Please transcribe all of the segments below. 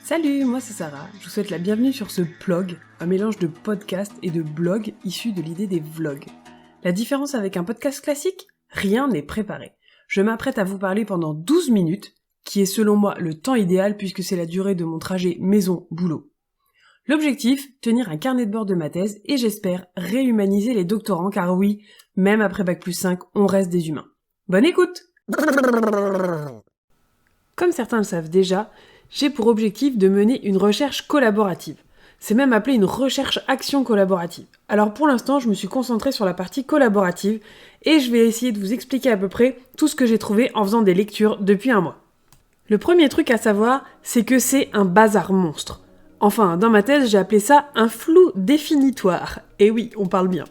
Salut, moi c'est Sarah, je vous souhaite la bienvenue sur ce blog, un mélange de podcast et de blog issu de l'idée des vlogs. La différence avec un podcast classique ? Rien n'est préparé. Je m'apprête à vous parler pendant 12 minutes, qui est selon moi le temps idéal puisque c'est la durée de mon trajet maison-boulot. L'objectif, tenir un carnet de bord de ma thèse et j'espère réhumaniser les doctorants car oui, même après Bac+5, on reste des humains. Bonne écoute! Comme certains le savent déjà, j'ai pour objectif de mener une recherche collaborative. C'est même appelé une recherche-action collaborative. Alors pour l'instant, je me suis concentrée sur la partie collaborative et je vais essayer de vous expliquer à peu près tout ce que j'ai trouvé en faisant des lectures depuis un mois. Le premier truc à savoir, c'est que c'est un bazar monstre. Enfin, dans ma thèse, j'ai appelé ça un flou définitoire. Et oui, on parle bien.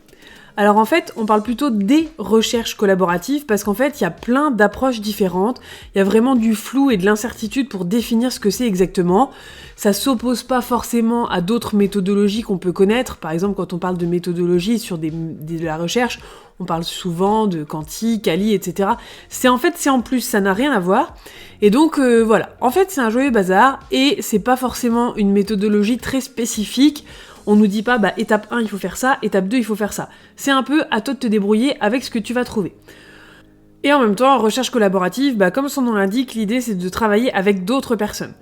Alors en fait, on parle plutôt des recherches collaboratives parce qu'en fait, il y a plein d'approches différentes. Il y a vraiment du flou et de l'incertitude pour définir ce que c'est exactement. Ça s'oppose pas forcément à d'autres méthodologies qu'on peut connaître. Par exemple, quand on parle de méthodologie sur de la recherche, on parle souvent de quanti, quali, etc. C'est en plus, ça n'a rien à voir. Et donc voilà, en fait, c'est un joyeux bazar et c'est pas forcément une méthodologie très spécifique. On nous dit pas, étape 1, il faut faire ça, étape 2, il faut faire ça. C'est un peu à toi de te débrouiller avec ce que tu vas trouver. Et en même temps, en recherche collaborative, comme son nom l'indique, l'idée c'est de travailler avec d'autres personnes.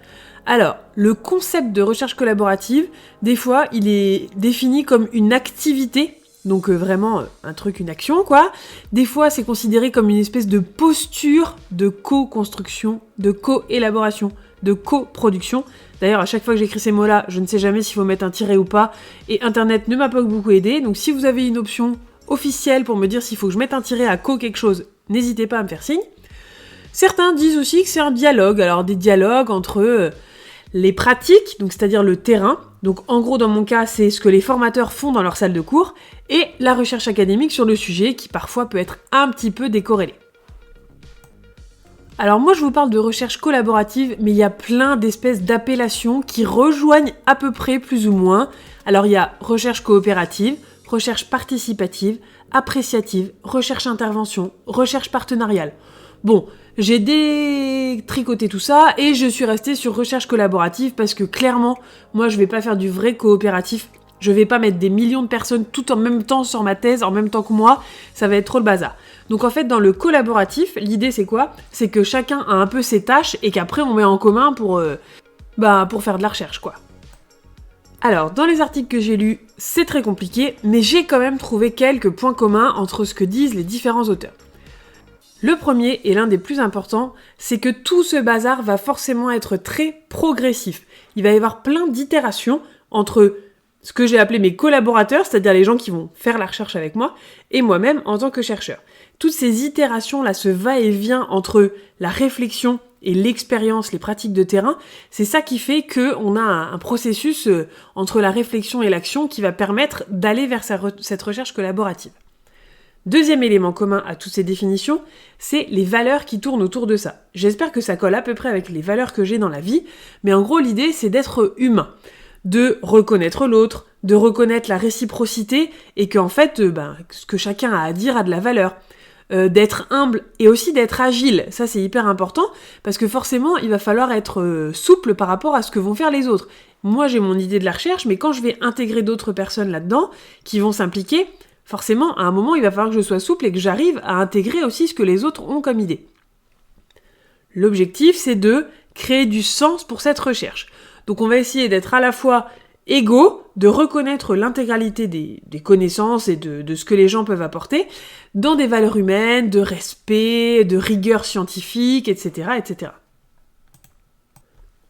Alors, le concept de recherche collaborative, des fois, il est défini comme une activité, donc vraiment une action, quoi. Des fois, c'est considéré comme une espèce de posture de co-construction, de co-élaboration, de coproduction. D'ailleurs, à chaque fois que j'écris ces mots-là, je ne sais jamais s'il faut mettre un tiret ou pas, et Internet ne m'a pas beaucoup aidé, donc si vous avez une option officielle pour me dire s'il faut que je mette un tiret à co quelque chose, n'hésitez pas à me faire signe. Certains disent aussi que c'est un dialogue, alors des dialogues entre les pratiques, donc c'est-à-dire le terrain, donc en gros dans mon cas c'est ce que les formateurs font dans leur salle de cours, et la recherche académique sur le sujet qui parfois peut être un petit peu décorrélée. Alors moi je vous parle de recherche collaborative, mais il y a plein d'espèces d'appellations qui rejoignent à peu près plus ou moins. Alors il y a recherche coopérative, recherche participative, appréciative, recherche intervention, recherche partenariale. Bon, j'ai détricoté tout ça et je suis restée sur recherche collaborative parce que clairement, moi je vais pas faire du vrai coopératif. Je vais pas mettre des millions de personnes tout en même temps sur ma thèse, en même temps que moi, ça va être trop le bazar. Donc en fait, dans le collaboratif, l'idée c'est quoi ? C'est que chacun a un peu ses tâches et qu'après on met en commun pour faire de la recherche, quoi. Alors, dans les articles que j'ai lus, c'est très compliqué, mais j'ai quand même trouvé quelques points communs entre ce que disent les différents auteurs. Le premier, et l'un des plus importants, c'est que tout ce bazar va forcément être très progressif. Il va y avoir plein d'itérations entre ce que j'ai appelé mes collaborateurs, c'est-à-dire les gens qui vont faire la recherche avec moi, et moi-même en tant que chercheur. Toutes ces itérations-là, ce va-et-vient entre la réflexion et l'expérience, les pratiques de terrain, c'est ça qui fait qu'on a un processus entre la réflexion et l'action qui va permettre d'aller vers cette recherche collaborative. Deuxième élément commun à toutes ces définitions, c'est les valeurs qui tournent autour de ça. J'espère que ça colle à peu près avec les valeurs que j'ai dans la vie, mais en gros l'idée c'est d'être humain, de reconnaître l'autre, de reconnaître la réciprocité et qu'en fait ce que chacun a à dire a de la valeur. D'être humble et aussi d'être agile, ça c'est hyper important parce que forcément il va falloir être souple par rapport à ce que vont faire les autres. Moi j'ai mon idée de la recherche, mais quand je vais intégrer d'autres personnes là-dedans qui vont s'impliquer, forcément à un moment il va falloir que je sois souple et que j'arrive à intégrer aussi ce que les autres ont comme idée. L'objectif c'est de créer du sens pour cette recherche. Donc on va essayer d'être à la fois égaux, de reconnaître l'intégralité des connaissances et de ce que les gens peuvent apporter dans des valeurs humaines, de respect, de rigueur scientifique, etc., etc.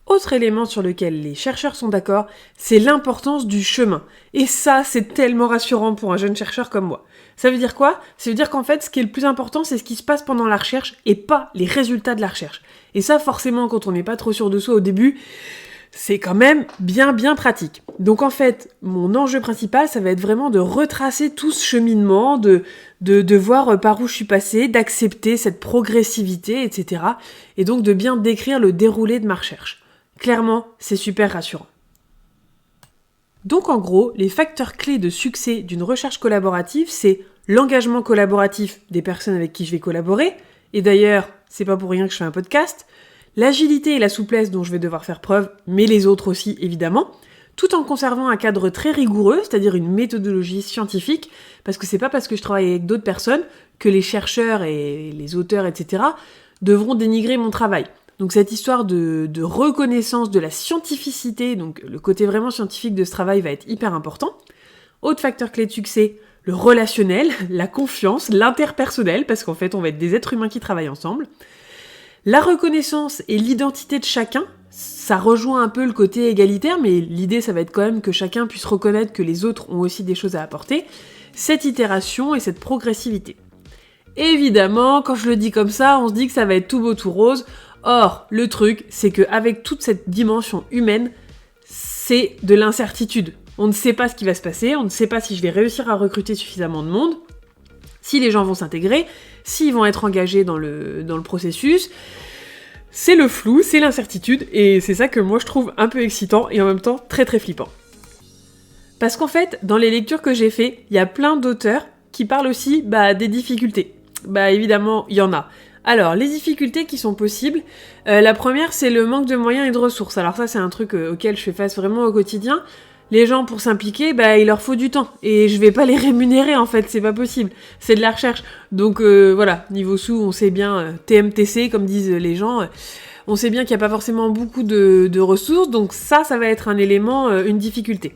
Autre élément sur lequel les chercheurs sont d'accord, c'est l'importance du chemin. Et ça, c'est tellement rassurant pour un jeune chercheur comme moi. Ça veut dire quoi ? Ça veut dire qu'en fait, ce qui est le plus important, c'est ce qui se passe pendant la recherche et pas les résultats de la recherche. Et ça, forcément, quand on n'est pas trop sûr de soi au début, c'est quand même bien pratique. Donc en fait, mon enjeu principal, ça va être vraiment de retracer tout ce cheminement, de voir par où je suis passée, d'accepter cette progressivité, etc. Et donc de bien décrire le déroulé de ma recherche. Clairement, c'est super rassurant. Donc en gros, les facteurs clés de succès d'une recherche collaborative, c'est l'engagement collaboratif des personnes avec qui je vais collaborer, et d'ailleurs, c'est pas pour rien que je fais un podcast, l'agilité et la souplesse dont je vais devoir faire preuve, mais les autres aussi évidemment, tout en conservant un cadre très rigoureux, c'est-à-dire une méthodologie scientifique, parce que c'est pas parce que je travaille avec d'autres personnes que les chercheurs et les auteurs, etc., devront dénigrer mon travail. Donc cette histoire de reconnaissance de la scientificité, donc le côté vraiment scientifique de ce travail va être hyper important. Autre facteur clé de succès, le relationnel, la confiance, l'interpersonnel, parce qu'en fait on va être des êtres humains qui travaillent ensemble. La reconnaissance et l'identité de chacun, ça rejoint un peu le côté égalitaire, mais l'idée ça va être quand même que chacun puisse reconnaître que les autres ont aussi des choses à apporter. Cette itération et cette progressivité. Évidemment, quand je le dis comme ça, on se dit que ça va être tout beau tout rose. Or, le truc, c'est qu'avec toute cette dimension humaine, c'est de l'incertitude. On ne sait pas ce qui va se passer, on ne sait pas si je vais réussir à recruter suffisamment de monde, si les gens vont s'intégrer, s'ils vont être engagés dans le processus. C'est le flou, c'est l'incertitude, et c'est ça que moi je trouve un peu excitant et en même temps très très flippant. Parce qu'en fait, dans les lectures que j'ai fait, il y a plein d'auteurs qui parlent aussi des difficultés. Évidemment, il y en a. Alors, les difficultés qui sont possibles, la première, c'est le manque de moyens et de ressources. Alors ça, c'est un truc auquel je fais face vraiment au quotidien. Les gens, pour s'impliquer, il leur faut du temps. Et je vais pas les rémunérer, en fait, c'est pas possible. C'est de la recherche. Donc voilà, niveau sous, on sait bien, TMTC, comme disent les gens, on sait bien qu'il n'y a pas forcément beaucoup de ressources. Donc ça va être un élément, une difficulté.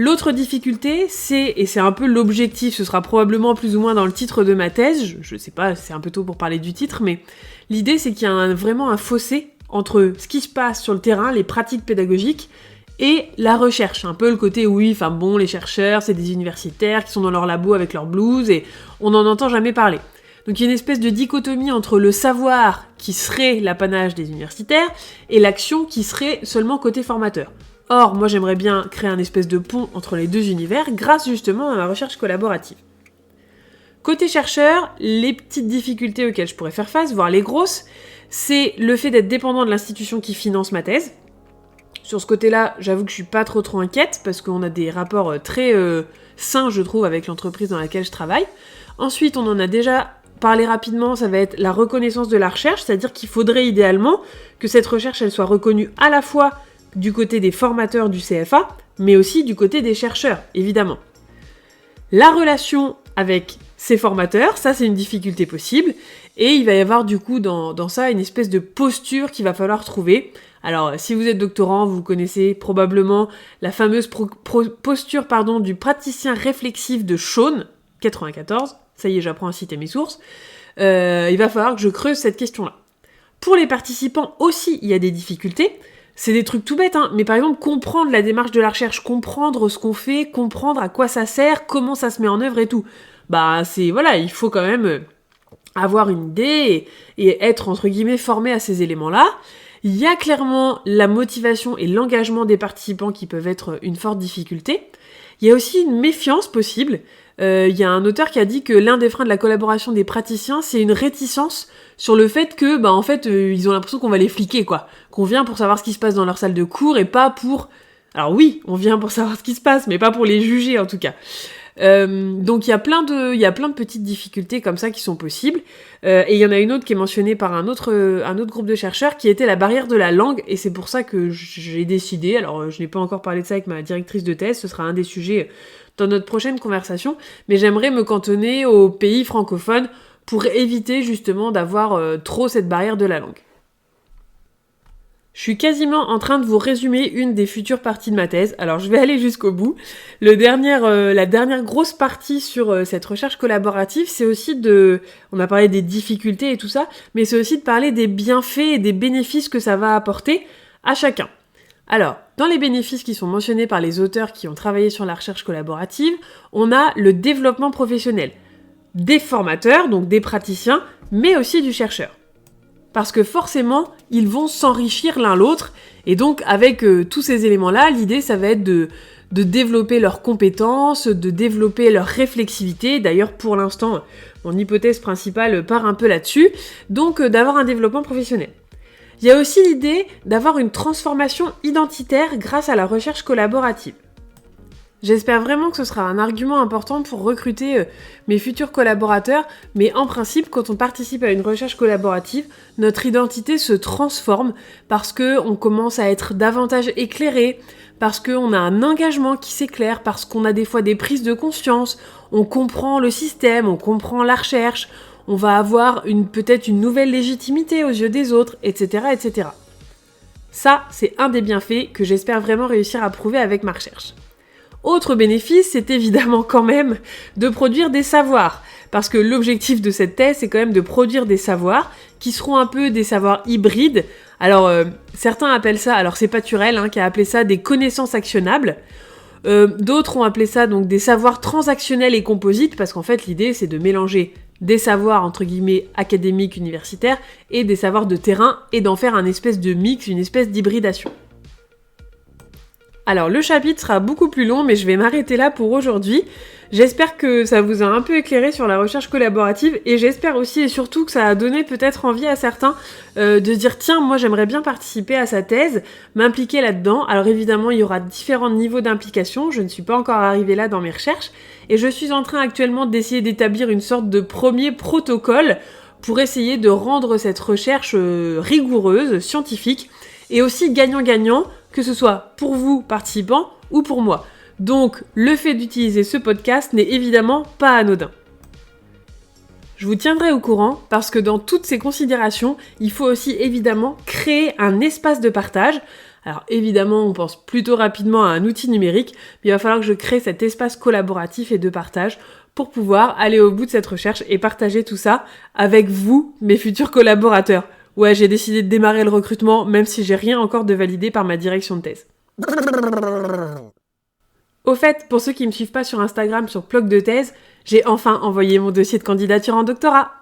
L'autre difficulté, et c'est un peu l'objectif, ce sera probablement plus ou moins dans le titre de ma thèse, je sais pas, c'est un peu tôt pour parler du titre, mais l'idée c'est qu'il y a vraiment un fossé entre ce qui se passe sur le terrain, les pratiques pédagogiques, et la recherche. Un peu le côté, les chercheurs, c'est des universitaires qui sont dans leur labo avec leur blouse, et on n'en entend jamais parler. Donc il y a une espèce de dichotomie entre le savoir qui serait l'apanage des universitaires, et l'action qui serait seulement côté formateur. Or, moi j'aimerais bien créer un espèce de pont entre les deux univers grâce justement à ma recherche collaborative. Côté chercheur, les petites difficultés auxquelles je pourrais faire face, voire les grosses, c'est le fait d'être dépendant de l'institution qui finance ma thèse. Sur ce côté-là, j'avoue que je suis pas trop inquiète parce qu'on a des rapports très sains, je trouve, avec l'entreprise dans laquelle je travaille. Ensuite, on en a déjà parlé rapidement, ça va être la reconnaissance de la recherche, c'est-à-dire qu'il faudrait idéalement que cette recherche elle soit reconnue à la fois du côté des formateurs du CFA, mais aussi du côté des chercheurs, évidemment. La relation avec ces formateurs, ça c'est une difficulté possible, et il va y avoir du coup dans ça une espèce de posture qu'il va falloir trouver. Alors, si vous êtes doctorant, vous connaissez probablement la fameuse posture du praticien réflexif de Shawn, 94, ça y est, j'apprends à citer mes sources. Il va falloir que je creuse cette question-là. Pour les participants aussi, il y a des difficultés. C'est des trucs tout bêtes, mais par exemple, comprendre la démarche de la recherche, comprendre ce qu'on fait, comprendre à quoi ça sert, comment ça se met en œuvre et tout. Il faut quand même avoir une idée et être, entre guillemets, formé à ces éléments-là. Il y a clairement la motivation et l'engagement des participants qui peuvent être une forte difficulté. Il y a aussi une méfiance possible. Il y a un auteur qui a dit que l'un des freins de la collaboration des praticiens, c'est une réticence sur le fait que, ils ont l'impression qu'on va les fliquer, quoi. Qu'on vient pour savoir ce qui se passe dans leur salle de cours et pas pour... Alors oui, on vient pour savoir ce qui se passe, mais pas pour les juger, en tout cas. Donc il y a plein de petites difficultés comme ça qui sont possibles. Et il y en a une autre qui est mentionnée par un autre groupe de chercheurs qui était la barrière de la langue, et c'est pour ça que j'ai décidé, alors je n'ai pas encore parlé de ça avec ma directrice de thèse, ce sera un des sujets dans notre prochaine conversation, mais j'aimerais me cantonner aux pays francophones pour éviter justement d'avoir trop cette barrière de la langue. Je suis quasiment en train de vous résumer une des futures parties de ma thèse, alors je vais aller jusqu'au bout. La dernière grosse partie sur cette recherche collaborative, c'est aussi on a parlé des difficultés et tout ça, mais c'est aussi de parler des bienfaits et des bénéfices que ça va apporter à chacun. Alors, dans les bénéfices qui sont mentionnés par les auteurs qui ont travaillé sur la recherche collaborative, on a le développement professionnel des formateurs, donc des praticiens, mais aussi du chercheur. Parce que forcément, ils vont s'enrichir l'un l'autre, et donc avec tous ces éléments-là, l'idée ça va être de développer leurs compétences, de développer leur réflexivité. D'ailleurs, pour l'instant, mon hypothèse principale part un peu là-dessus, donc d'avoir un développement professionnel. Il y a aussi l'idée d'avoir une transformation identitaire grâce à la recherche collaborative. J'espère vraiment que ce sera un argument important pour recruter mes futurs collaborateurs, mais en principe, quand on participe à une recherche collaborative, notre identité se transforme parce qu'on commence à être davantage éclairé, parce qu'on a un engagement qui s'éclaire, parce qu'on a des fois des prises de conscience, on comprend le système, on comprend la recherche, on va avoir peut-être une nouvelle légitimité aux yeux des autres, etc., etc. Ça, c'est un des bienfaits que j'espère vraiment réussir à prouver avec ma recherche. Autre bénéfice, c'est évidemment quand même de produire des savoirs. Parce que l'objectif de cette thèse, c'est quand même de produire des savoirs qui seront un peu des savoirs hybrides. Alors, certains appellent ça, alors c'est Paturel qui a appelé ça des connaissances actionnables. D'autres ont appelé ça donc des savoirs transactionnels et composites, parce qu'en fait, l'idée, c'est de mélanger des savoirs, entre guillemets, académiques, universitaires, et des savoirs de terrain, et d'en faire un espèce de mix, une espèce d'hybridation. Alors le chapitre sera beaucoup plus long, mais je vais m'arrêter là pour aujourd'hui. J'espère que ça vous a un peu éclairé sur la recherche collaborative et j'espère aussi et surtout que ça a donné peut-être envie à certains de dire tiens, moi j'aimerais bien participer à sa thèse, m'impliquer là-dedans. Alors évidemment, il y aura différents niveaux d'implication, je ne suis pas encore arrivée là dans mes recherches et je suis en train actuellement d'essayer d'établir une sorte de premier protocole pour essayer de rendre cette recherche rigoureuse, scientifique et aussi gagnant-gagnant, que ce soit pour vous, participants, ou pour moi. Donc, le fait d'utiliser ce podcast n'est évidemment pas anodin. Je vous tiendrai au courant parce que dans toutes ces considérations, il faut aussi évidemment créer un espace de partage. Alors évidemment, on pense plutôt rapidement à un outil numérique, mais il va falloir que je crée cet espace collaboratif et de partage pour pouvoir aller au bout de cette recherche et partager tout ça avec vous, mes futurs collaborateurs. Ouais, j'ai décidé de démarrer le recrutement, même si j'ai rien encore de validé par ma direction de thèse. Au fait, pour ceux qui me suivent pas sur Instagram sur Bloc de thèse, j'ai enfin envoyé mon dossier de candidature en doctorat.